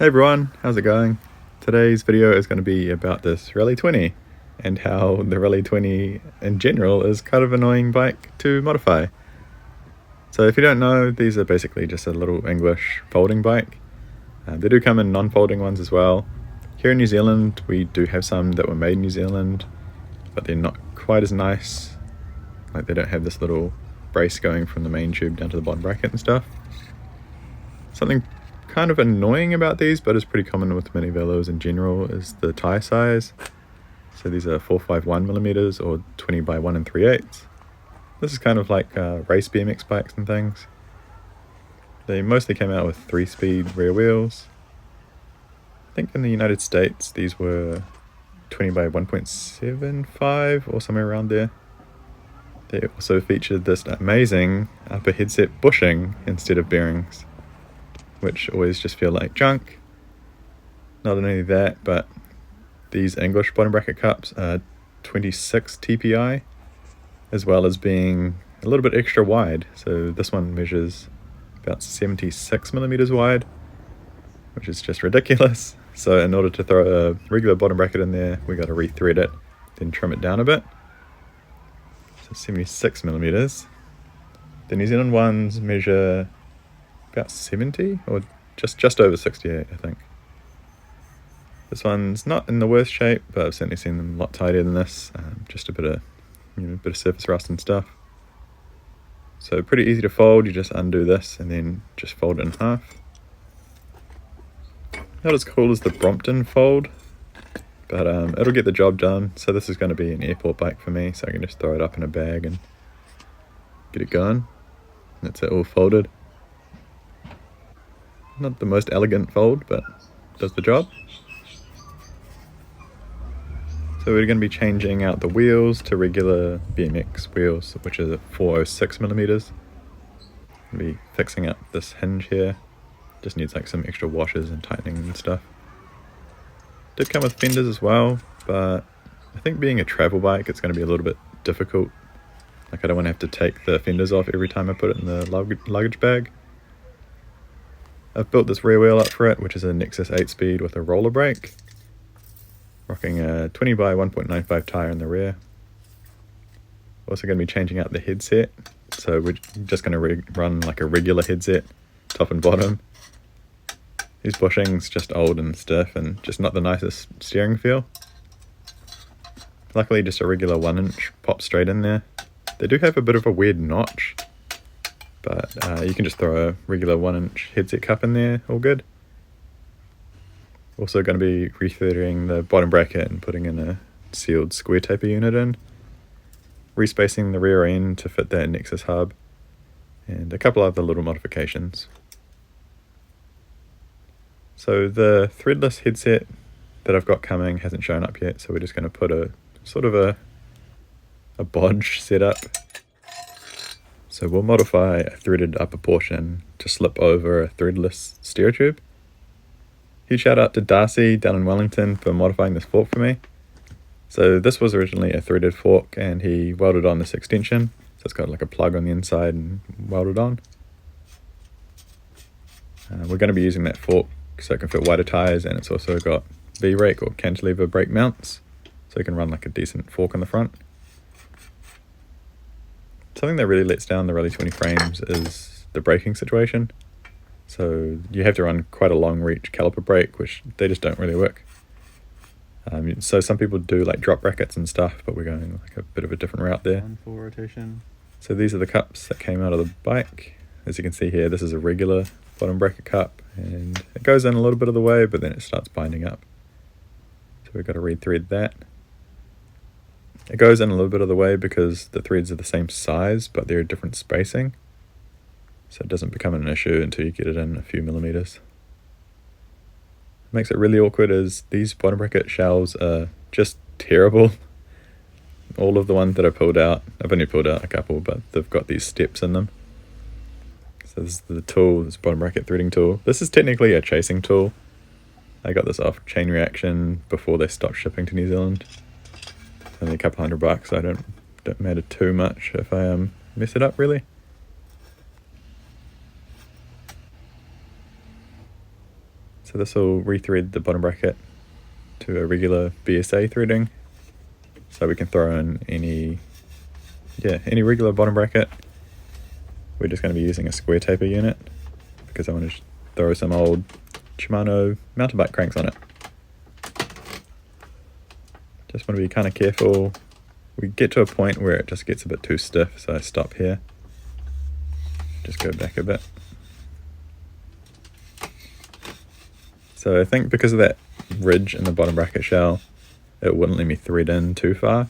Hey everyone, how's it going? Today's video is going to be about this Raleigh 20 and how the Raleigh 20 in general is kind of an annoying bike to modify. So if you don't know, these are basically just a little English folding bike. They do come in non-folding ones as well. Here in New Zealand we do have some that were made in New Zealand, but they're not quite as nice. Like they don't have this little brace going from the main tube down to the bottom bracket and stuff. Something kind of annoying about these, but it's pretty common with mini velos in general, is the tyre size. So these are 451mm or 20 by 1 3/8. This is kind of like race BMX bikes and things. They mostly came out with 3-speed rear wheels. I think in the United States these were 20 by 1.75 or somewhere around there. They also featured this amazing upper headset bushing instead of bearings, which always just feel like junk. Not only that, but these English bottom bracket cups are 26 TPI, as well as being a little bit extra wide. So this one measures about 76mm wide, which is just ridiculous. So in order to throw a regular bottom bracket in there, we got to rethread it, then trim it down a bit. So 76mm. The New Zealand ones measure about 70 or just over 68, I think. This one's not in the worst shape, but I've certainly seen them a lot tidier than this. Just a bit of surface rust and stuff. So pretty easy to fold. You just undo this and then just fold it in half. Not as cool as the Brompton fold, but it'll get the job done. So this is going to be an airport bike for me, so I can just throw it up in a bag and get it going. That's it, all folded. Not the most elegant fold, but does the job. So we're going to be changing out the wheels to regular BMX wheels, which is 406mm. Be fixing up this hinge here. Just needs like some extra washers and tightening and stuff. Did come with fenders as well, but I think being a travel bike, it's going to be a little bit difficult. Like I don't want to have to take the fenders off every time I put it in the luggage bag. I've built this rear wheel up for it, which is a Nexus 8-speed with a roller brake. Rocking a 20 by 1.95 tyre in the rear. Also going to be changing out the headset. So we're just going to run like a regular headset, top and bottom. These bushings just old and stiff and just not the nicest steering feel. Luckily just a regular 1-inch pops straight in there. They do have a bit of a weird notch, but you can just throw a regular 1-inch headset cup in there, all good. Also going to be rethreading the bottom bracket and putting in a sealed square taper unit in. Respacing the rear end to fit that Nexus hub. And a couple other little modifications. So the threadless headset that I've got coming hasn't shown up yet, so we're just going to put a sort of a bodge setup. So we'll modify a threaded upper portion to slip over a threadless steer tube. Huge shout out to Darcy down in Wellington for modifying this fork for me. So this was originally a threaded fork and he welded on this extension. So it's got like a plug on the inside and welded on. We're going to be using that fork so it can fit wider tyres, and it's also got V-rake or cantilever brake mounts, so you can run like a decent fork on the front. Something that really lets down the Raleigh 20 frames is the braking situation. So you have to run quite a long reach caliper brake, which they just don't really work. So some people do like drop brackets and stuff, but we're going like a bit of a different route there. Full rotation. So these are the cups that came out of the bike. As you can see here, this is a regular bottom bracket cup, and it goes in a little bit of the way, but then it starts binding up. So we've got to rethread that. It goes in a little bit of the way because the threads are the same size, but they're different spacing. So it doesn't become an issue until you get it in a few millimeters. What makes it really awkward is these bottom bracket shells are just terrible. All of the ones that I pulled out, I've only pulled out a couple, but they've got these steps in them. So this is the tool, this bottom bracket threading tool. This is technically a chasing tool. I got this off Chain Reaction before they stopped shipping to New Zealand. Only a couple $100, so I don't matter too much if I mess it up really. So this will rethread the bottom bracket to a regular BSA threading, so we can throw in any regular bottom bracket. We're just going to be using a square taper unit because I want to throw some old Shimano mountain bike cranks on it. Just want to be kind of careful. We get to a point where it just gets a bit too stiff, so I stop here. Just go back a bit. So I think because of that ridge in the bottom bracket shell, it wouldn't let me thread in too far.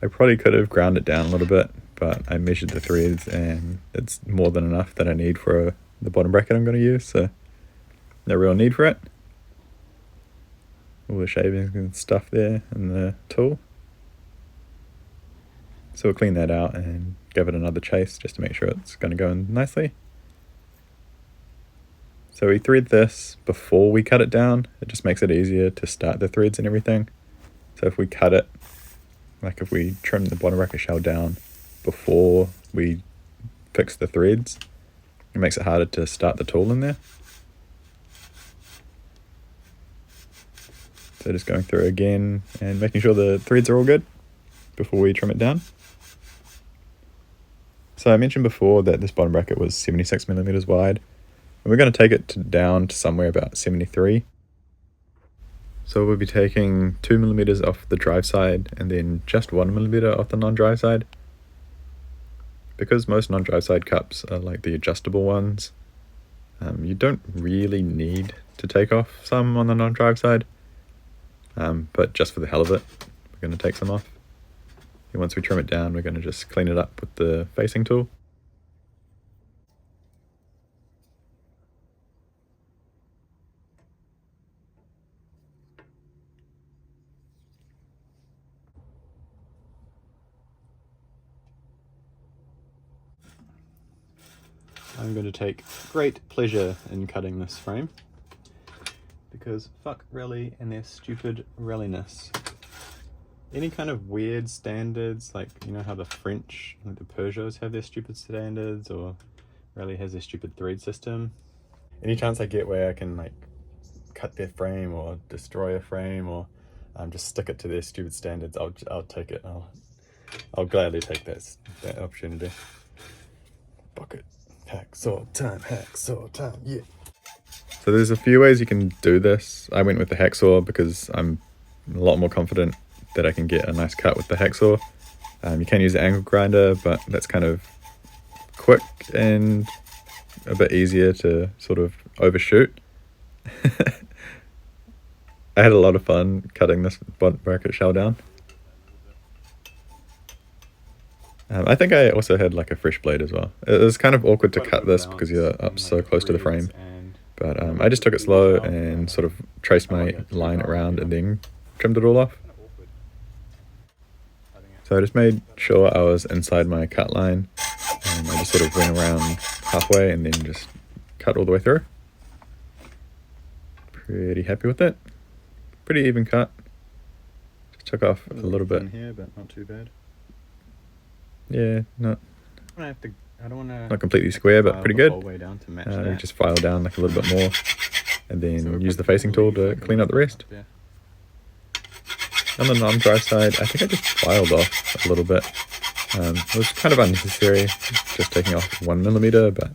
I probably could have ground it down a little bit, but I measured the threads and it's more than enough that I need for the bottom bracket I'm going to use, so no real need for it. All the shavings and stuff there in the tool. So we'll clean that out and give it another chase just to make sure it's going to go in nicely. So we thread this before we cut it down. It just makes it easier to start the threads and everything. So if we cut it, like if we trim the bottom bracket shell down before we fix the threads, it makes it harder to start the tool in there. So just going through again and making sure the threads are all good before we trim it down. So I mentioned before that this bottom bracket was 76mm wide, and we're going to take it down to somewhere about 73. So we'll be taking 2mm off the drive side and then just 1mm off the non-drive side. Because most non-drive side cups are like the adjustable ones, you don't really need to take off some on the non-drive side, but just for the hell of it, we're going to take some off. And once we trim it down, we're going to just clean it up with the facing tool. I'm going to take great pleasure in cutting this frame, because fuck Raleigh and their stupid Raleighness. Any kind of weird standards, like, you know how the French, like the Peugeots have their stupid standards, or Raleigh has their stupid thread system. Any chance I get where I can like cut their frame or destroy a frame or just stick it to their stupid standards, I'll take it. I'll gladly take that opportunity. Bucket. Hacksaw time, yeah. So there's a few ways you can do this. I went with the hacksaw because I'm a lot more confident that I can get a nice cut with the hacksaw. You can use the angle grinder, but that's kind of quick and a bit easier to sort of overshoot. I had a lot of fun cutting this bottom bracket shell down. I think I also had like a fresh blade as well. It was kind of awkward to cut this because you're up so close to the frame. But I just took it slow and sort of traced my line around and then trimmed it all off. So I just made sure I was inside my cut line, and I just sort of went around halfway and then just cut all the way through. Pretty happy with it. Pretty even cut. Just took off a little bit here, but not too bad. Yeah, not completely square, but pretty good. Just file down like a little bit more, and then use the facing tool to clean up the rest. On the non-drive side, I think I just filed off a little bit. It was kind of unnecessary, just taking off 1mm, but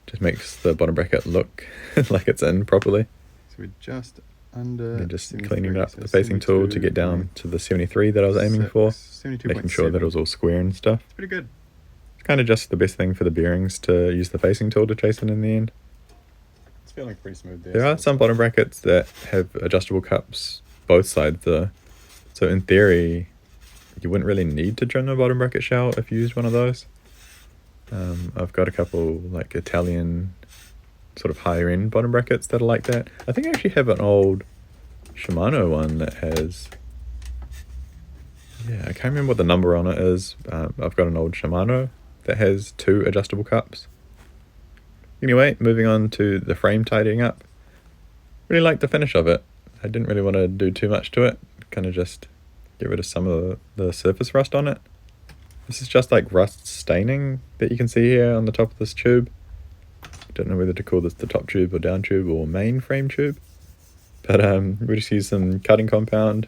just makes the bottom bracket look like it's in properly. So we're just under. And just cleaning up the facing tool to get down to the 73 that I was aiming for, making sure that it was all square and stuff. It's pretty good. It's kind of just the best thing for the bearings to use the facing tool to chase it in the end. It's feeling pretty smooth there. There are some bottom brackets that have adjustable cups both sides though, so in theory you wouldn't really need to trim the bottom bracket shell if you used one of those. I've got a couple like Italian sort of higher end bottom brackets that are like that. I think I actually have an old Shimano one that has, I can't remember what the number on it is. I've got an old Shimano that has 2 adjustable cups. Anyway, moving on to the frame tidying up. Really like the finish of it. I didn't really want to do too much to it, kind of just get rid of some of the surface rust on it. This is just like rust staining that you can see here on the top of this tube. Don't know whether to call this the top tube or down tube or main frame tube. But we just used some cutting compound.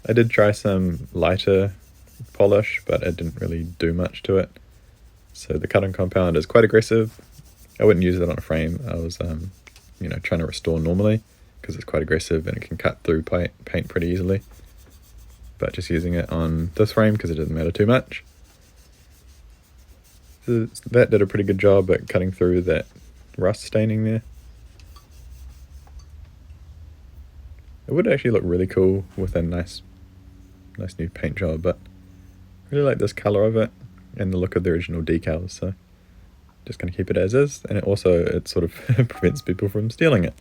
I did try some lighter polish, but it didn't really do much to it. So the cutting compound is quite aggressive. I wouldn't use it on a frame. I was, trying to restore normally because it's quite aggressive and it can cut through paint pretty easily. But just using it on this frame because it doesn't matter too much. So that did a pretty good job at cutting through that rust staining there. It would actually look really cool with a nice new paint job, but I really like this colour of it and the look of the original decals, so just going to keep it as is, and it sort of prevents people from stealing it.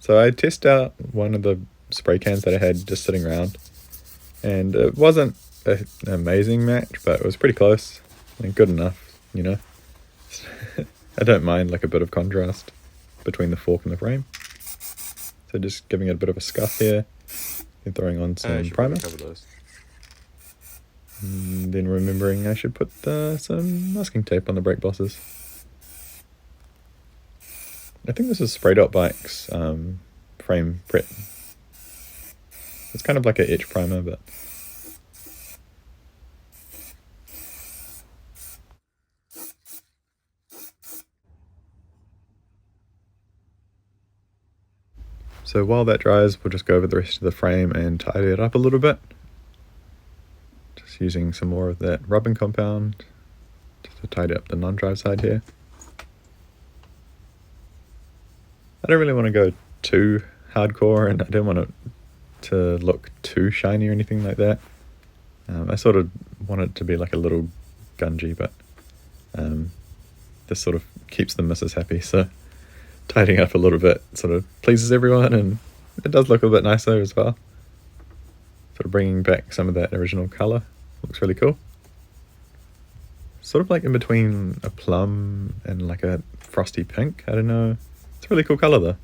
So I tested out one of the spray cans that I had just sitting around, and it wasn't an amazing match, but it was pretty close and good enough, I don't mind like a bit of contrast between the fork and the frame. So just giving it a bit of a scuff here and throwing on some primer. And then remembering I should put some masking tape on the brake bosses. I think this is Spray Dot Bike's frame prep. It's kind of like an etch primer, but so while that dries, we'll just go over the rest of the frame and tidy it up a little bit. Just using some more of that rubbing compound just to tidy up the non-drive side here. I don't really want to go too hardcore, and I don't want it to look too shiny or anything like that. I sort of want it to be like a little gungy, but this sort of keeps the missus happy, so tidying up a little bit sort of pleases everyone, and it does look a bit nicer as well. Sort of bringing back some of that original colour. Looks really cool. Sort of like in between a plum and like a frosty pink. I don't know. It's a really cool colour though.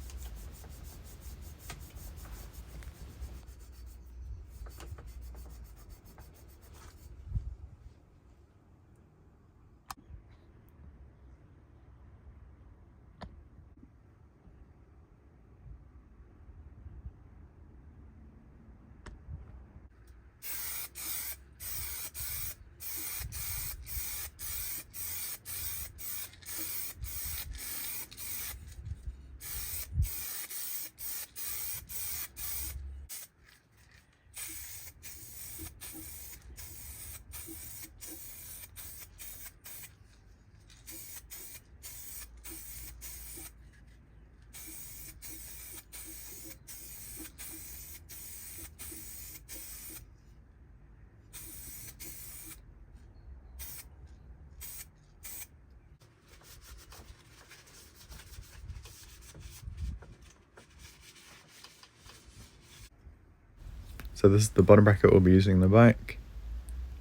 So this is the bottom bracket we'll be using in the bike.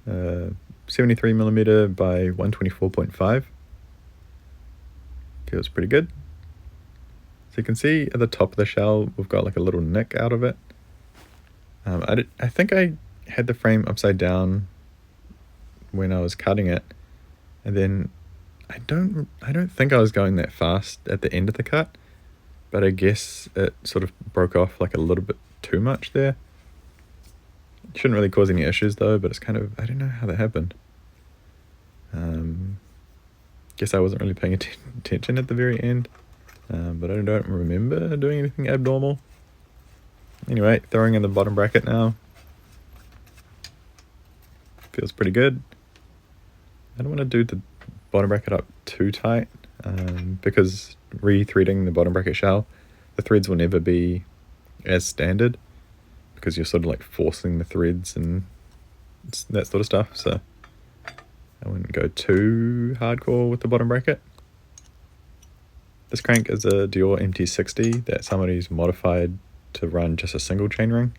73mm by 124.5. Feels pretty good. So you can see at the top of the shell we've got like a little nick out of it. I think I had the frame upside down when I was cutting it, and then I don't think I was going that fast at the end of the cut, but I guess it sort of broke off like a little bit too much there. Shouldn't really cause any issues though, but it's kind of, I don't know how that happened. Guess I wasn't really paying attention at the very end, but I don't remember doing anything abnormal. Anyway, throwing in the bottom bracket now. Feels pretty good. I don't want to do the bottom bracket up too tight, because re-threading the bottom bracket shell, the threads will never be as standard, because you're sort of like forcing the threads and that sort of stuff, so I wouldn't go too hardcore with the bottom bracket. This crank is a Dior MT60 that somebody's modified to run just a single chainring.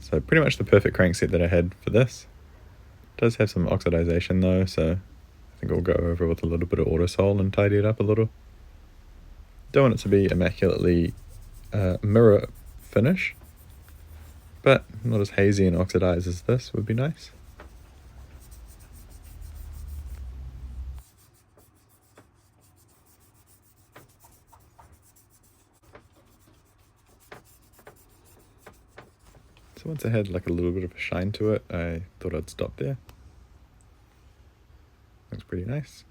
So pretty much the perfect crankset that I had for this. It does have some oxidization though, so I think I'll go over with a little bit of autosol and tidy it up a little. Don't want it to be immaculately mirror finish, but not as hazy and oxidized as this would be nice. So once it had like a little bit of a shine to it, I thought I'd stop there. Looks pretty nice.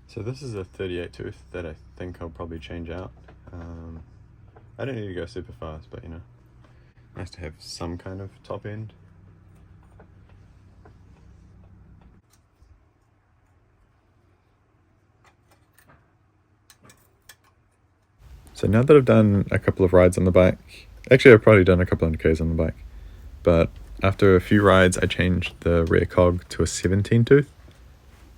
So this is a 38 tooth that I think I'll probably change out. I don't need to go super fast, but you know, nice to have some kind of top end. So now that I've done a couple of rides on the bike, actually I've probably done a couple of Ks on the bike, but after a few rides I changed the rear cog to a 17 tooth.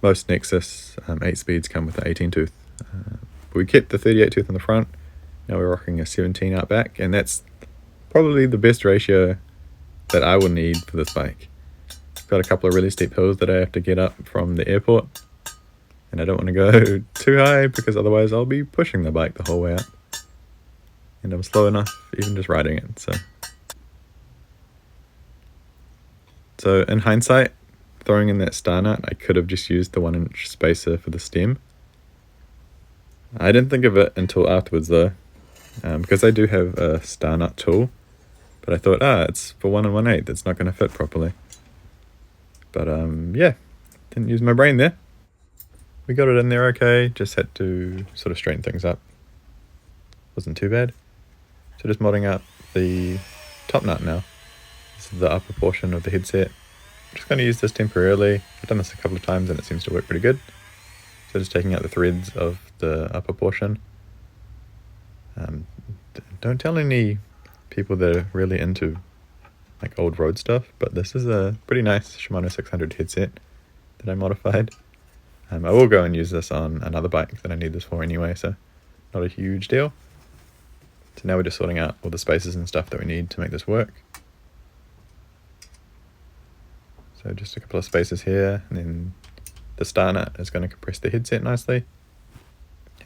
Most Nexus 8 speeds come with an 18 tooth. But we kept the 38 tooth on the front, now we're rocking a 17 out back, and that's probably the best ratio that I will need for this bike. I've got a couple of really steep hills that I have to get up from the airport, and I don't want to go too high because otherwise I'll be pushing the bike the whole way up. And I'm slow enough even just riding it, so in hindsight, throwing in that star nut, I could have just used the 1-inch spacer for the stem. I didn't think of it until afterwards though, because I do have a star nut tool, but I thought, it's for 1 1/8, it's not going to fit properly. But yeah, didn't use my brain there. We got it in there okay, just had to sort of straighten things up. Wasn't too bad. So just modding out the top nut now. This is the upper portion of the headset. I'm just going to use this temporarily. I've done this a couple of times and it seems to work pretty good. So just taking out the threads of the upper portion. Don't tell any people that are really into like old road stuff, but this is a pretty nice Shimano 600 headset that I modified. I will go and use this on another bike that I need this for anyway, so not a huge deal. So now we're just sorting out all the spaces and stuff that we need to make this work. So just a couple of spaces here, and then the star nut is going to compress the headset nicely.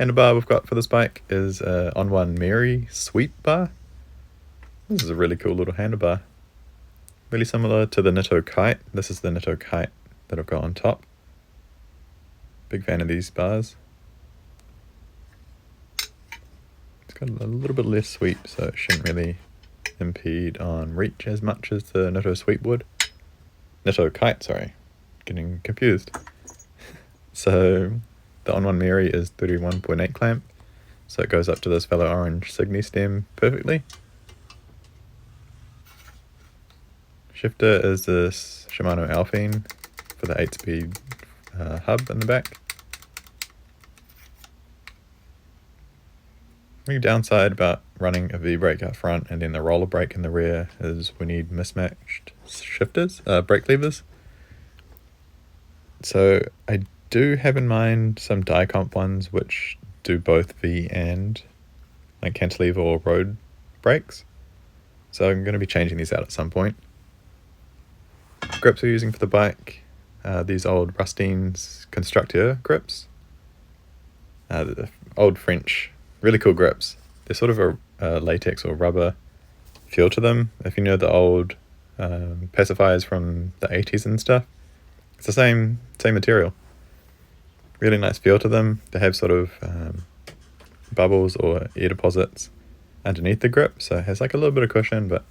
Handlebar we've got for this bike is a On1 Mary sweep bar. This is a really cool little handlebar. Really similar to the Nitto Kite. This is the Nitto Kite that I've got on top. Big fan of these bars. It's got a little bit less sweep, so it shouldn't really impede on reach as much as the Nitto sweep would. Nitto Kite, sorry. Getting confused. So the On1 Mary is 31.8 clamp, so it goes up to this fellow orange Signy stem perfectly. Shifter is this Shimano Alpine for the 8-speed hub in the back. The downside about running a V-brake out front and then the roller brake in the rear is we need mismatched shifters, brake levers. So I do have in mind some die comp ones which do both V and like cantilever or road brakes. So I'm going to be changing these out at some point. Grips we're using for the bike, these old Rustine's Constructeur grips. The old French, really cool grips. They're sort of a latex or rubber feel to them. If you know the old pacifiers from the 80s and stuff, it's the same material. Really nice feel to them. They have sort of bubbles or air deposits underneath the grip, so it has like a little bit of cushion, but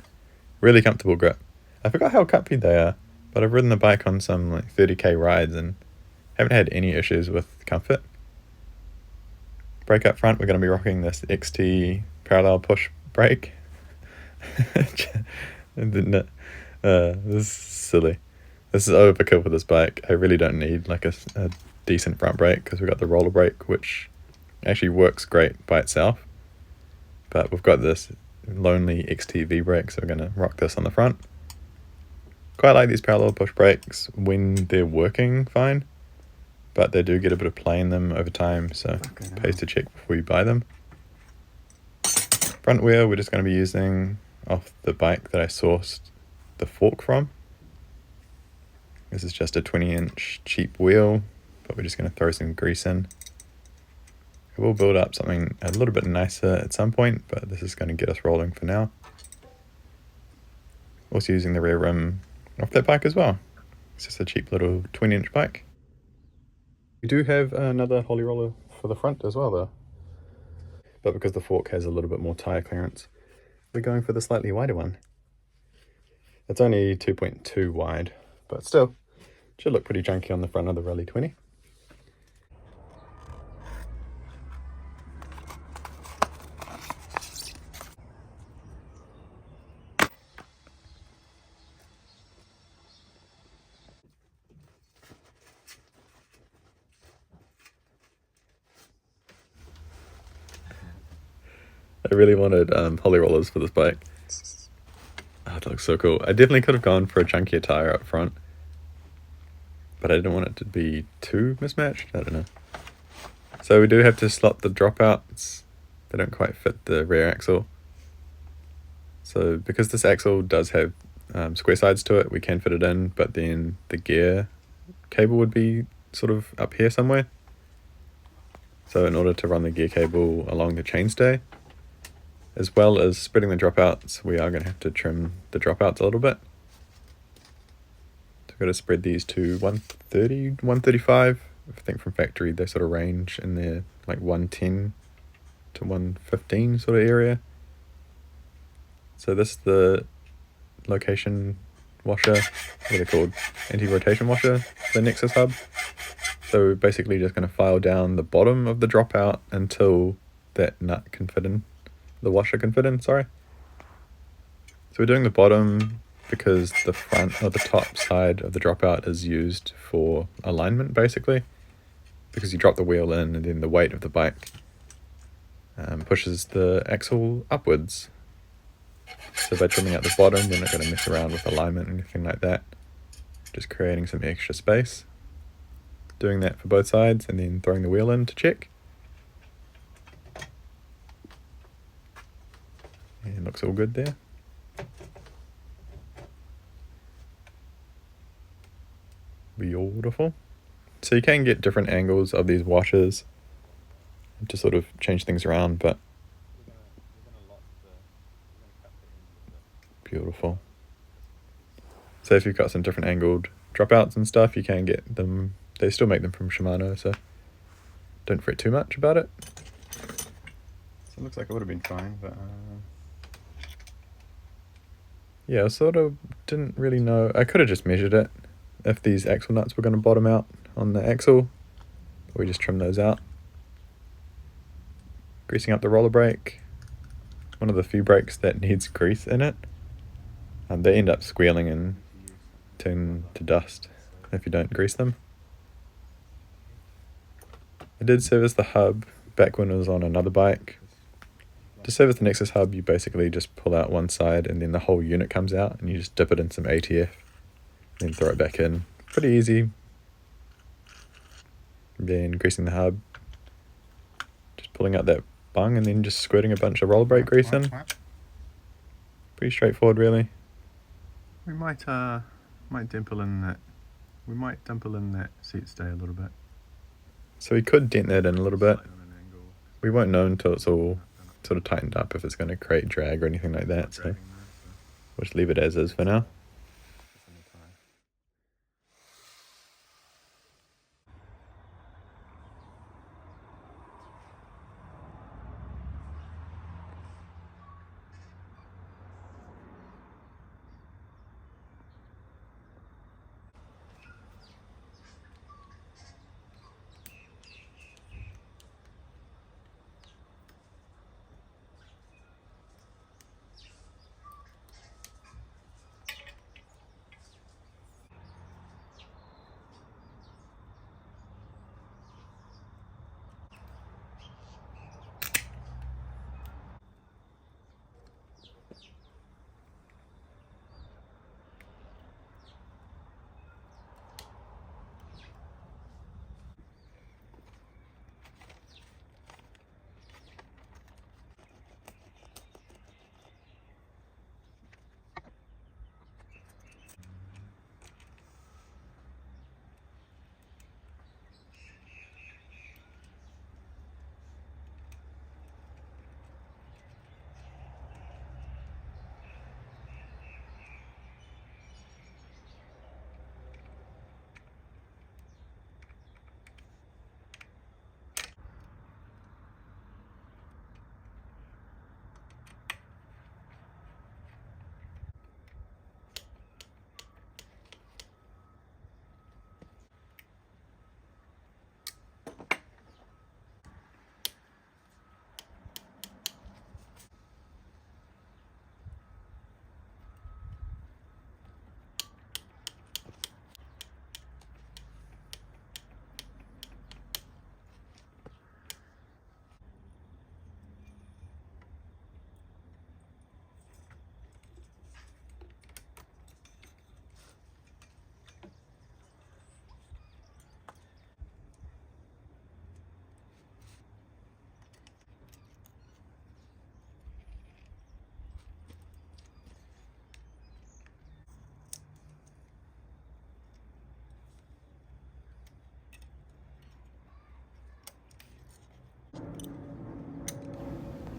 really comfortable grip. I forgot how comfy they are, but I've ridden the bike on some like 30k rides and haven't had any issues with comfort. Brake up front, we're going to be rocking this XT parallel push brake. This is silly. This is overkill for this bike. I really don't need like a decent front brake because we've got the roller brake, which actually works great by itself. But we've got this lonely XT brake, so we're going to rock this on the front. Quite like these parallel push brakes when they're working fine, but they do get a bit of play in them over time, so it pays to check before you buy them. Front wheel, we're just going to be using off the bike that I sourced the fork from. This is just a 20-inch cheap wheel, but we're just going to throw some grease in. It will build up something a little bit nicer at some point, but this is going to get us rolling for now. Also using the rear rim off that bike as well. It's just a cheap little 20-inch bike. We do have another Holy Roller for the front as well though. But because the fork has a little bit more tyre clearance, we're going for the slightly wider one. It's only 2.2 wide, but still, should look pretty chunky on the front of the Raleigh 20. I really wanted Holy Rollers for this bike. Oh, that looks so cool. I definitely could have gone for a chunkier tyre up front, but I didn't want it to be too mismatched. I don't know. So we do have to slot the dropouts. They don't quite fit the rear axle. So because this axle does have square sides to it, we can fit it in, but then the gear cable would be sort of up here somewhere. So in order to run the gear cable along the chainstay, as well as spreading the dropouts, we are going to have to trim the dropouts a little bit. So we've got to spread these to 130, 135. I think from factory they sort of range in there like 110 to 115 sort of area. So this is the location washer, what are they called? Anti-rotation washer, the Nexus hub. So we're basically just going to file down the bottom of the dropout until that nut can fit in, the washer can fit in, sorry. So we're doing the bottom because the front or the top side of the dropout is used for alignment basically, because you drop the wheel in and then the weight of the bike pushes the axle upwards. So by trimming out the bottom, we're not going to mess around with alignment or anything like that. Just creating some extra space. Doing that for both sides and then throwing the wheel in to check. And it looks all good there. Beautiful. So you can get different angles of these washers to sort of change things around, but beautiful. So if you've got some different angled dropouts and stuff, you can get them. They still make them from Shimano, so don't fret too much about it. So it looks like it would have been fine, but yeah, I sort of didn't really know. I could have just measured it if these axle nuts were going to bottom out on the axle. We just trim those out. Greasing up the roller brake. One of the few brakes that needs grease in it. They end up squealing and turn to dust if you don't grease them. I did service the hub back when it was on another bike. To service the Nexus hub, you basically just pull out one side and then the whole unit comes out and you just dip it in some ATF, then throw it back in. Pretty easy. Then greasing the hub, just pulling out that bung and then just squirting a bunch of roller brake grease in. Pretty straightforward, really. We might dimple in that. We might dimple in that seat stay a little bit. So we could dent that in a little bit. We won't know until it's all sort of tightened up if it's going to create drag or anything like that. So we'll just leave it as is for now.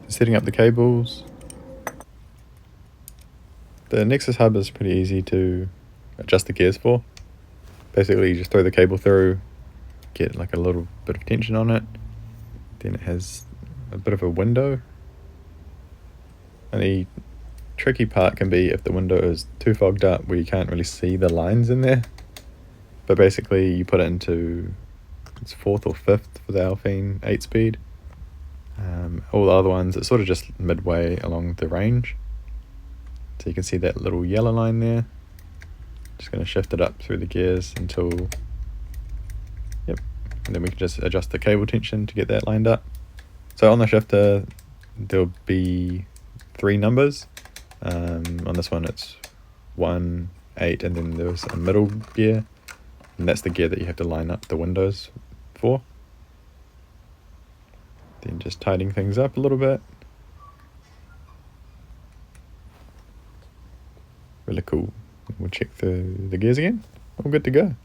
setting up the cables. The Nexus hub is pretty easy to adjust the gears for. Basically, you just throw the cable through, get like a little bit of tension on it. Then it has a bit of a window. And the tricky part can be if the window is too fogged up where you can't really see the lines in there. But basically, you put it into it's 4th or 5th for the Alpine 8-speed. All the other ones, it's sort of just midway along the range. So you can see that little yellow line there. Just going to shift it up through the gears until, yep, and then we can just adjust the cable tension to get that lined up. So on the shifter, there'll be 3 numbers. On this one it's 1, 8, and then there's a middle gear, and that's the gear that you have to line up the windows for. Then just tidying things up a little bit. Really cool. We'll check the gears again. All good to go.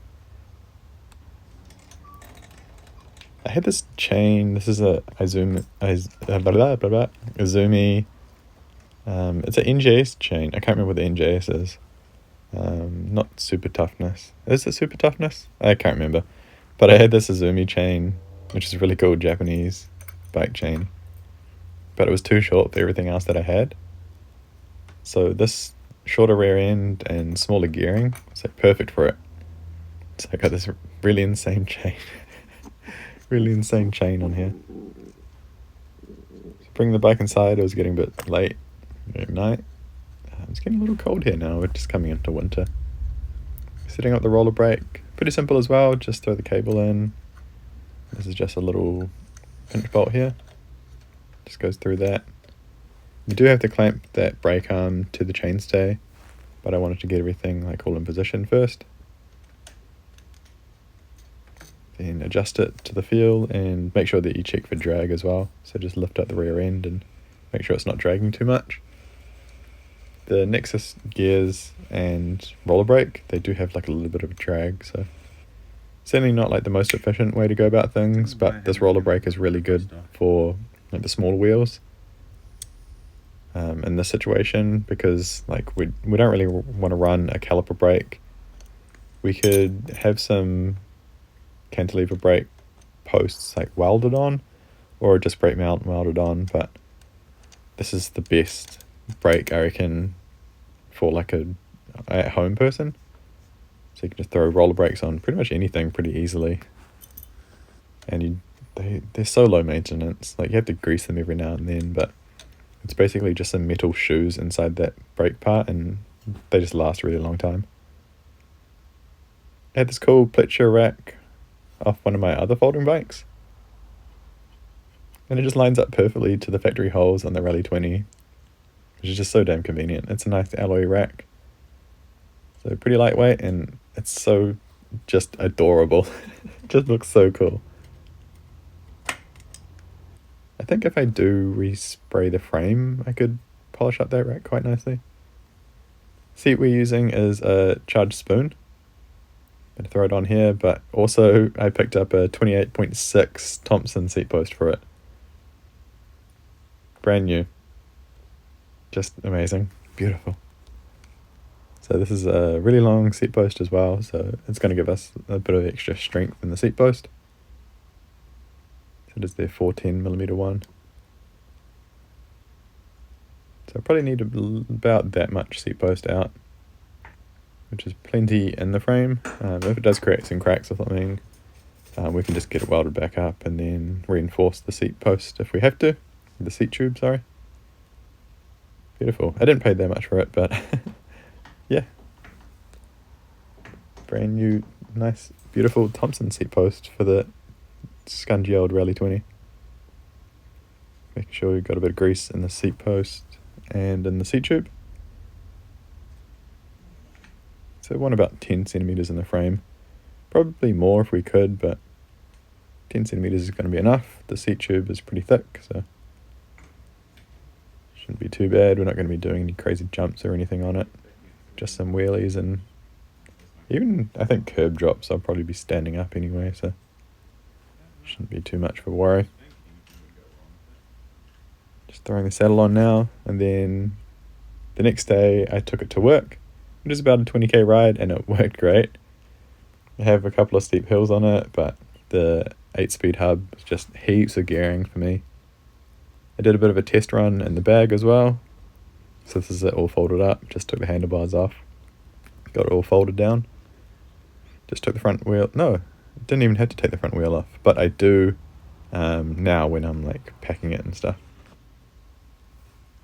I had this chain. This is a Izumi. It's an NJS chain. I can't remember what the NJS is. Not super toughness. Is it super toughness? I can't remember. But I had this Izumi chain, which is a really cool Japanese bike chain. But it was too short for everything else that I had. So this shorter rear end and smaller gearing was like perfect for it. So I got this really insane chain. Really insane chain on here. So bring the bike inside. It was getting a bit late at night. It's getting a little cold here now. We're just coming into winter. Setting up the roller brake. Pretty simple as well. Just throw the cable in. This is just a little pinch bolt here. Just goes through that. You do have to clamp that brake arm to the chainstay, but I wanted to get everything like all in position first. Then adjust it to the feel and make sure that you check for drag as well. So just lift up the rear end and make sure it's not dragging too much. The Nexus gears and roller brake, they do have like a little bit of a drag, so certainly not like the most efficient way to go about things, but this roller brake is really good for like the smaller wheels. In this situation, because like we don't really want to run a caliper brake. We could have some cantilever brake posts like welded on, or just brake mount welded on, but this is the best brake I reckon for like a at home person. So you can just throw roller brakes on pretty much anything pretty easily, and they're so low maintenance. Like you have to grease them every now and then, but it's basically just some metal shoes inside that brake part, and they just last a really long time. I had this cool Pletcher rack off one of my other folding bikes, and it just lines up perfectly to the factory holes on the Raleigh 20, which is just so damn convenient. It's a nice alloy rack, so pretty lightweight, and it's so just adorable. It just looks so cool. I think if I do respray the frame, I could polish up that rack quite nicely. Seat we're using is a charged spoon. I'm going to throw it on here, but also I picked up a 28.6 Thompson seat post for it. Brand new. Just amazing. Beautiful. So this is a really long seat post as well, so it's going to give us a bit of extra strength in the seat post. It is their 410mm one. So I probably need about that much seat post out, which is plenty in the frame. If it does create some cracks or something, we can just get it welded back up and then reinforce the seat post if we have to. The seat tube, sorry. Beautiful. I didn't pay that much for it, but yeah. Brand new, nice, beautiful Thompson seat post for the scungy old Raleigh 20. Making sure you've got a bit of grease in the seat post and in the seat tube. So I want about 10 centimeters in the frame. Probably more if we could, but 10 centimeters is going to be enough. The seat tube is pretty thick, so shouldn't be too bad. We're not going to be doing any crazy jumps or anything on it. Just some wheelies, and even I think curb drops I'll probably be standing up anyway, so shouldn't be too much of a worry. Just throwing the saddle on now, and then the next day I took it to work. It was about a 20k ride and it worked great. I have a couple of steep hills on it, but the 8-speed hub was just heaps of gearing for me. I did a bit of a test run in the bag as well. So this is it all folded up, just took the handlebars off, got it all folded down. Just took the front wheel, no, didn't even have to take the front wheel off, but I do now when I'm like packing it and stuff.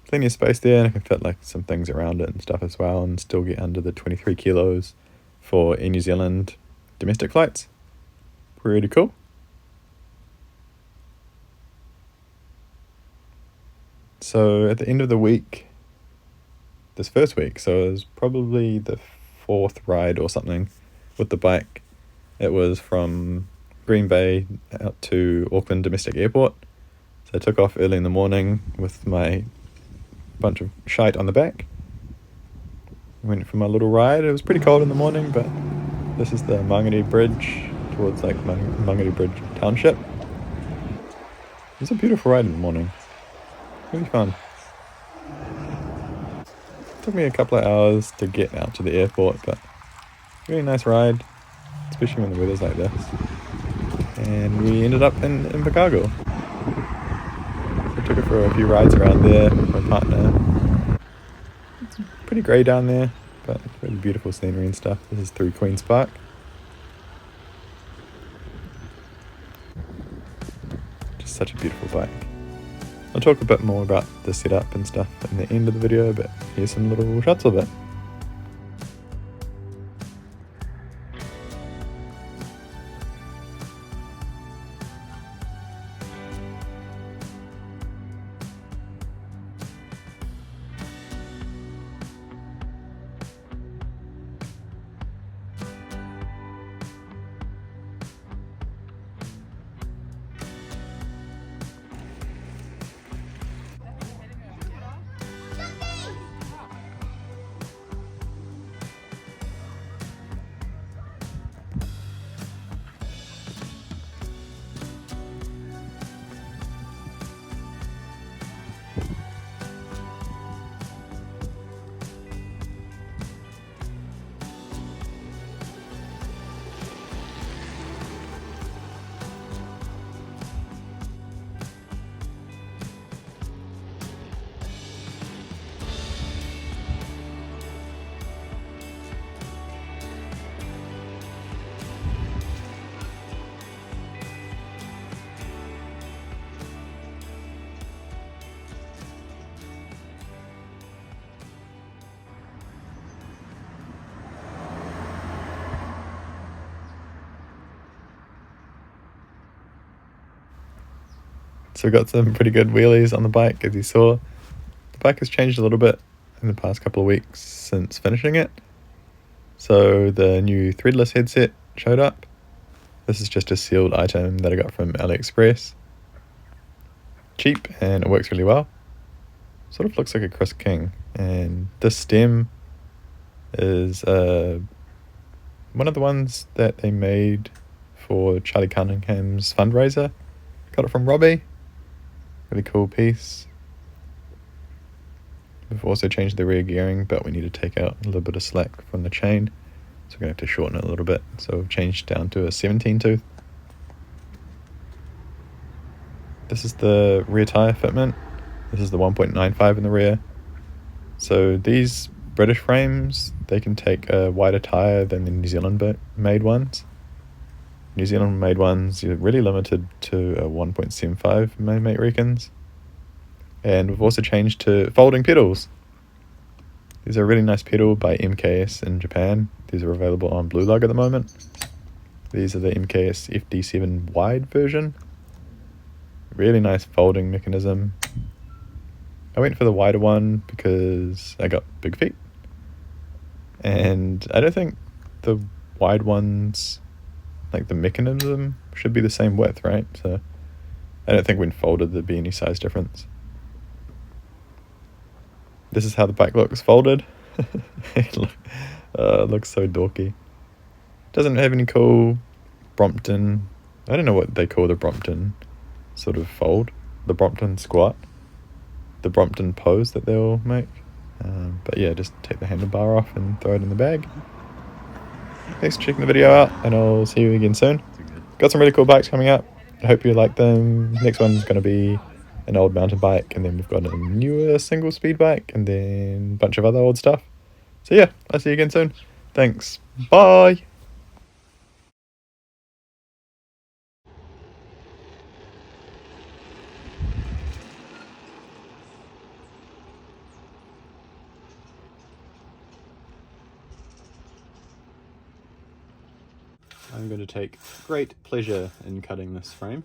Plenty of space there, and I can fit like some things around it and stuff as well, and still get under the 23 kilos for Air New Zealand domestic flights. Pretty cool. So at the end of the week, this first week, so it was probably the 4th ride or something with the bike. It was from Green Bay out to Auckland Domestic Airport. So I took off early in the morning with my bunch of shite on the back. Went for my little ride. It was pretty cold in the morning, but this is the Mangere Bridge towards like Mangere Bridge Township. It was a beautiful ride in the morning. Really fun. Took me a couple of hours to get out to the airport, but really nice ride, especially when the weather's like this. And we ended up in Invercargill. I took her for a few rides around there with my partner. It's pretty grey down there, but really beautiful scenery and stuff. This is through Queen's Park. Just such a beautiful bike. I'll talk a bit more about the setup and stuff in the end of the video, but here's some little shots of it. So we got some pretty good wheelies on the bike, as you saw. The bike has changed a little bit in the past couple of weeks since finishing it. So the new threadless headset showed up. This is just a sealed item that I got from AliExpress. Cheap, and it works really well. Sort of looks like a Chris King. And this stem is one of the ones that they made for Charlie Cunningham's fundraiser. Got it from Robbie. Really cool piece. We've also changed the rear gearing, but we need to take out a little bit of slack from the chain, so we're going to have to shorten it a little bit. So we've changed down to a 17 tooth. This is the rear tyre fitment. This is the 1.95 in the rear. So these British frames, they can take a wider tyre than the New Zealand made ones. New Zealand made ones, you're really limited to a 1.75, my mate reckons. And we've also changed to folding pedals. These are a really nice pedal by MKS in Japan. These are available on Blue Lug at the moment. These are the MKS FD7 wide version. Really nice folding mechanism. I went for the wider one because I got big feet. And I don't think the wide ones, like the mechanism, should be the same width, right? So I don't think when folded there'd be any size difference. This is how the bike looks folded. It looks so dorky. Doesn't have any cool Brompton, I don't know what they call the Brompton sort of fold, the Brompton squat. the Brompton pose that they'll make. But yeah, just take the handlebar off and throw it in the bag. Thanks for checking the video out, and I'll see you again soon. Got some really cool bikes coming up. I hope you like them. Next one's going to be an old mountain bike, and then we've got a newer single speed bike, and then a bunch of other old stuff. So yeah, I'll see you again soon. Thanks. Bye. I'm going to take great pleasure in cutting this frame.